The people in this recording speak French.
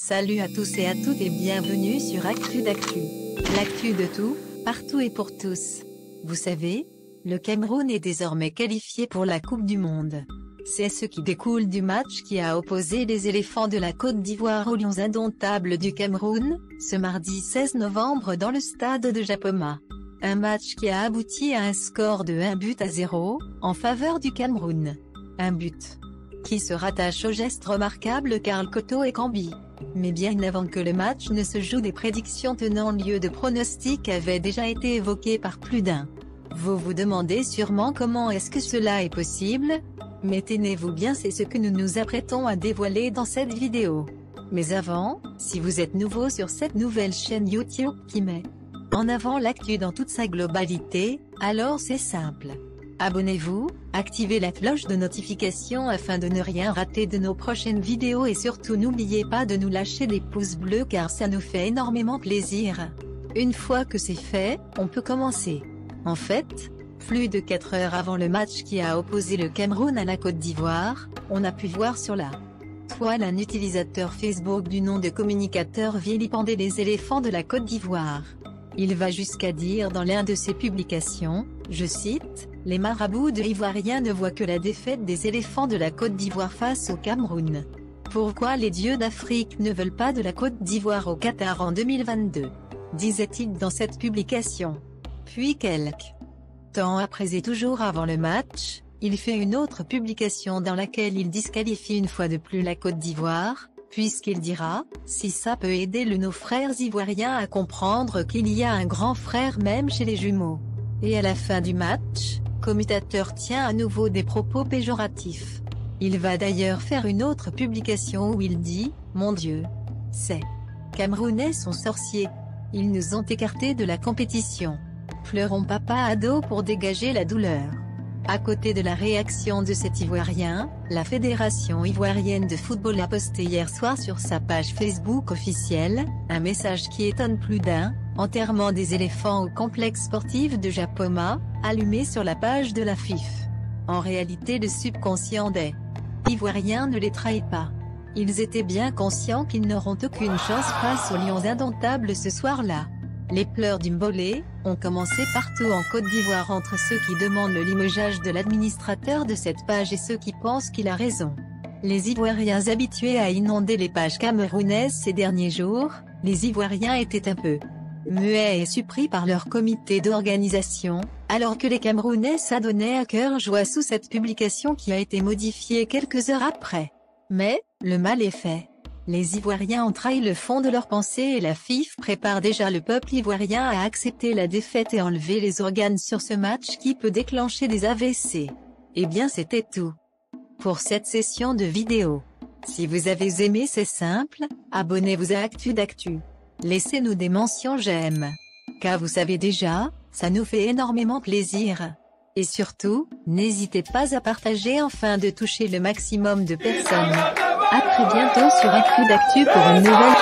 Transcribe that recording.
Salut à tous et à toutes et bienvenue sur Actu d'Actu. L'actu de tout, partout et pour tous. Vous savez, le Cameroun est désormais qualifié pour la Coupe du Monde. C'est ce qui découle du match qui a opposé les éléphants de la Côte d'Ivoire aux lions indomptables du Cameroun, ce mardi 16 novembre dans le stade de Japoma. Un match qui a abouti à un score de 1-0, en faveur du Cameroun. Un but qui se rattache au geste remarquable Karl Koto et Kambi. Mais bien avant que le match ne se joue, des prédictions tenant lieu de pronostics avaient déjà été évoquées par plus d'un. Vous vous demandez sûrement comment est-ce que cela est possible? Mais tenez-vous bien, c'est ce que nous nous apprêtons à dévoiler dans cette vidéo. Mais avant, si vous êtes nouveau sur cette nouvelle chaîne YouTube qui met en avant l'actu dans toute sa globalité, alors c'est simple. Abonnez-vous, activez la cloche de notification afin de ne rien rater de nos prochaines vidéos et surtout n'oubliez pas de nous lâcher des pouces bleus car ça nous fait énormément plaisir. Une fois que c'est fait, on peut commencer. En fait, plus de 4 heures avant le match qui a opposé le Cameroun à la Côte d'Ivoire, on a pu voir sur la toile un utilisateur Facebook du nom de communicateur vilipender les éléphants de la Côte d'Ivoire. Il va jusqu'à dire dans l'un de ses publications, je cite, « Les marabouts de Ivoiriens ne voient que la défaite des éléphants de la Côte d'Ivoire face au Cameroun. Pourquoi les dieux d'Afrique ne veulent pas de la Côte d'Ivoire au Qatar en 2022 ?» disait-il dans cette publication. Puis quelques temps après et toujours avant le match, il fait une autre publication dans laquelle il disqualifie une fois de plus la Côte d'Ivoire, puisqu'il dira, si ça peut aider nos frères ivoiriens à comprendre qu'il y a un grand frère même chez les jumeaux. Et à la fin du match, commutateur tient à nouveau des propos péjoratifs. Il va d'ailleurs faire une autre publication où il dit, mon Dieu, ces Camerounais sont sorciers. Ils nous ont écartés de la compétition. Pleurons papa à dos pour dégager la douleur. À côté de la réaction de cet Ivoirien, la Fédération ivoirienne de football a posté hier soir sur sa page Facebook officielle, un message qui étonne plus d'un, enterrement des éléphants au complexe sportif de Japoma, allumé sur la page de la FIF. En réalité, le subconscient des Ivoiriens ne les trahit pas. Ils étaient bien conscients qu'ils n'auront aucune chance face aux lions indomptables ce soir-là. Les pleurs du Mbolé ont commencé partout en Côte d'Ivoire entre ceux qui demandent le limogeage de l'administrateur de cette page et ceux qui pensent qu'il a raison. Les Ivoiriens habitués à inonder les pages camerounaises ces derniers jours, les Ivoiriens étaient un peu muets et surpris par leur comité d'organisation, alors que les Camerounais s'adonnaient à cœur joie sous cette publication qui a été modifiée quelques heures après. Mais, le mal est fait. Les Ivoiriens ont trahi le fond de leurs pensées et la FIF prépare déjà le peuple ivoirien à accepter la défaite et enlever les organes sur ce match qui peut déclencher des AVC. Eh bien c'était tout pour cette session de vidéo. Si vous avez aimé, c'est simple, abonnez-vous à Actu d'Actu. Laissez-nous des mentions j'aime. Car vous savez déjà, ça nous fait énormément plaisir. Et surtout, n'hésitez pas à partager afin de toucher le maximum de personnes. À très bientôt sur Actu d'Actu pour une nouvelle